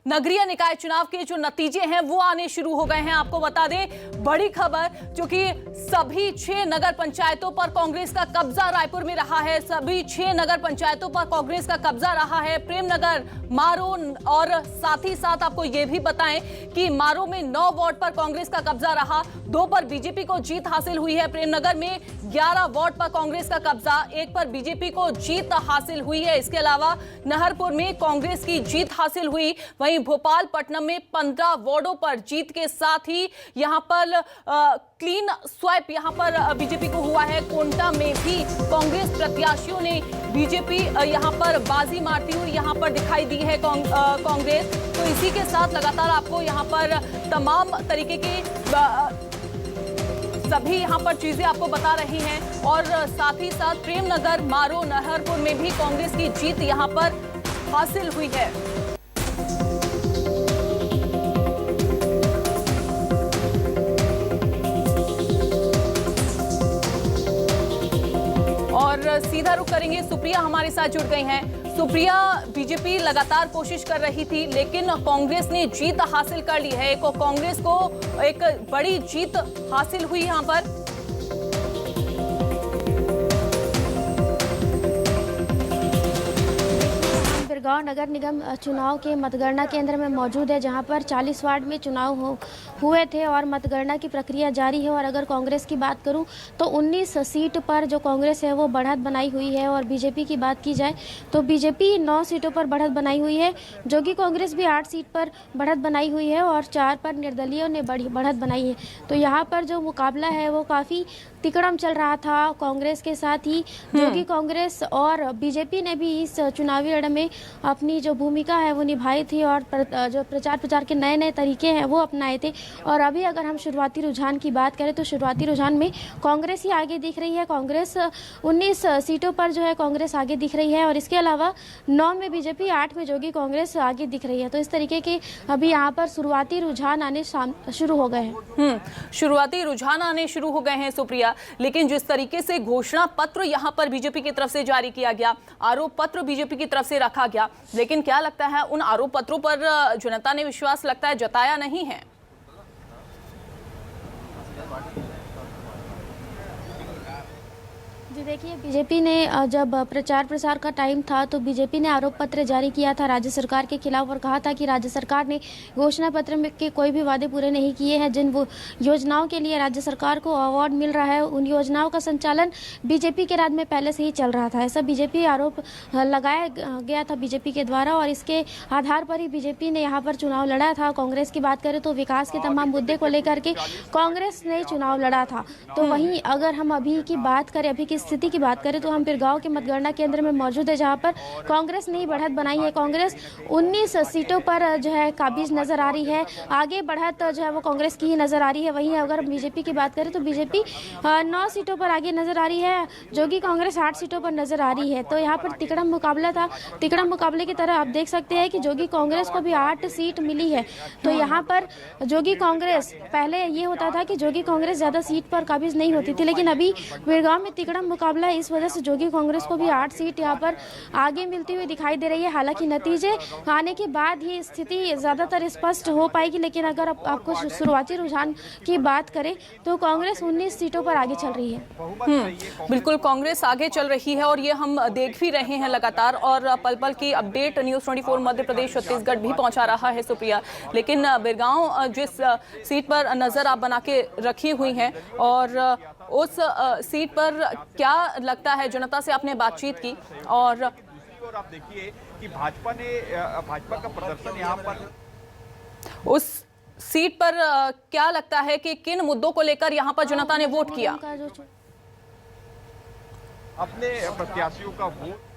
नगरीय निकाय चुनाव के जो नतीजे हैं वो आने शुरू हो गए हैं। आपको बता दें बड़ी खबर, क्योंकि सभी 6 नगर पंचायतों पर कांग्रेस का कब्जा रायपुर में रहा है। सभी 6 नगर पंचायतों पर कांग्रेस का कब्जा रहा है। प्रेमनगर, मारो और साथ ही साथ आपको यह भी बताएं कि मारो में 9 वार्ड पर कांग्रेस का कब्जा रहा, 2 पर बीजेपी को जीत हासिल हुई है। प्रेमनगर में 11 वार्ड पर कांग्रेस का कब्जा, 1 पर बीजेपी को जीत हासिल हुई है। इसके अलावा नहरपुर में कांग्रेस की जीत हासिल हुई। वहीं भोपालपट्टनम में 15 वार्डों पर जीत के साथ ही यहां पर क्लीन स्वैप यहां पर बीजेपी को हुआ है। कोंटा में भी कांग्रेस प्रत्याशियों ने बीजेपी यहां पर बाजी मारती हुई यहां पर दिखाई दी है कांग्रेस। तो इसी के साथ लगातार आपको यहां पर तमाम तरीके के सभी यहां पर चीजें आपको बता रही हैं और साथ ही साथ प्रेमनगर, मारो, नहरपुर में भी कांग्रेस की जीत यहां पर हासिल हुई है। और सीधा रुख करेंगे, सुप्रिया हमारे साथ जुड़ गई हैं। सुप्रिया, बीजेपी लगातार कोशिश कर रही थी लेकिन कांग्रेस ने जीत हासिल कर ली है। कांग्रेस को एक बड़ी जीत हासिल हुई यहां पर। बिरगांव नगर निगम चुनाव के मतगणना केंद्र में मौजूद है, जहां पर 40 वार्ड में चुनाव हुए थे और मतगणना की प्रक्रिया जारी है। और अगर कांग्रेस की बात करूं तो 19 सीट पर जो कांग्रेस है वो बढ़त बनाई हुई है। और बीजेपी की बात की जाए तो बीजेपी 9 सीटों पर बढ़त बनाई हुई है, जो कि कांग्रेस भी 8 सीट पर बढ़त बनाई हुई है और 4 पर निर्दलीयों ने बढ़त बनाई है। तो यहाँ पर जो मुकाबला है वो काफ़ी तिकड़म चल रहा था कांग्रेस के साथ ही, जो कि कांग्रेस और बीजेपी ने भी इस चुनावी लड़ाई में अपनी जो भूमिका है वो निभाई थी और जो प्रचार प्रचार के नए नए तरीके हैं वो अपनाए थे। और अभी अगर हम शुरुआती रुझान की बात करें तो शुरुआती रुझान में कांग्रेस ही आगे दिख रही है। कांग्रेस 19 सीटों पर जो है कांग्रेस आगे दिख रही है और इसके अलावा 9 में बीजेपी, 8 में जो कि कांग्रेस आगे दिख रही है। तो इस तरीके के अभी यहाँ पर शुरुआती रुझान आने शुरू हो गए हैं। शुरुआती रुझान आने शुरू हो गए हैं सुप्रिया, लेकिन जिस तरीके से घोषणा पत्र यहां पर बीजेपी की तरफ से जारी किया गया, आरोप पत्र बीजेपी की तरफ से रखा गया, लेकिन क्या लगता है उन आरोप पत्रों पर जनता ने विश्वास लगता है जताया नहीं है? जी देखिए, बीजेपी ने जब प्रचार प्रसार का टाइम था तो बीजेपी ने आरोप पत्र जारी किया था राज्य सरकार के खिलाफ और कहा था कि राज्य सरकार ने घोषणा पत्र में के कोई भी वादे पूरे नहीं किए हैं। जिन वो योजनाओं के लिए राज्य सरकार को अवार्ड मिल रहा है उन योजनाओं का संचालन बीजेपी के राज में पहले से ही चल रहा था, ऐसा बीजेपी आरोप लगाया गया था बीजेपी के द्वारा। और इसके आधार पर ही बीजेपी ने यहाँ पर चुनाव लड़ा था। कांग्रेस की बात करें तो विकास के तमाम मुद्दे को लेकर के कांग्रेस ने चुनाव लड़ा था। तो वहीं अगर हम अभी की बात करें, अभी की स्थिति की बात करें तो हम बिरगांव के मतगणना केंद्र में मौजूद है, जहां पर कांग्रेस ने ही बढ़त बनाई है। कांग्रेस 19 सीटों पर जो है काबिज नजर आ रही है, आगे बढ़त जो है वो कांग्रेस की ही नजर आ रही है। वहीं अगर बीजेपी की बात करें तो बीजेपी 9 सीटों पर आगे नजर आ रही है, जो कि कांग्रेस 8 सीटों पर नजर आ रही है। तो यहाँ पर तिकड़म मुकाबला था। तिकड़म मुकाबले की तरह आप देख सकते हैं कि जोगी कांग्रेस को भी 8 सीट मिली है। तो यहाँ पर जोगी कांग्रेस, पहले ये होता था कि जोगी कांग्रेस ज्यादा सीट पर काबिज नहीं होती थी, लेकिन अभी बिरगांव में तिकड़म मुकाबला है, इस वजह से जोगी कांग्रेस को भी 8 सीट यहाँ पर आगे मिलती हुई दिखाई दे रही है। हालांकि नतीजे आने के बाद ही स्थिति ज्यादातर स्पष्ट हो पाएगी, लेकिन अगर आपको शुरुआती रुझान की बात करें तो कांग्रेस 19 सीटों पर आगे चल रही है। बिल्कुल कांग्रेस आगे चल रही है और ये हम देख भी रहे हैं लगातार, और पल पल की अपडेट न्यूज़ 24 मध्य प्रदेश छत्तीसगढ़ भी पहुंचा रहा है सुप्रिया। लेकिन बिरगांव जिस सीट पर नजर आप बना के रखी हुई हैं और उस सीट पर क्या लगता है, जनता से आपने बातचीत की और आप देखिए कि भाजपा का प्रदर्शन यहाँ पर उस सीट पर क्या लगता है कि किन मुद्दों को लेकर यहाँ पर जनता ने वोट किया? अपने प्रत्याशियों का वोट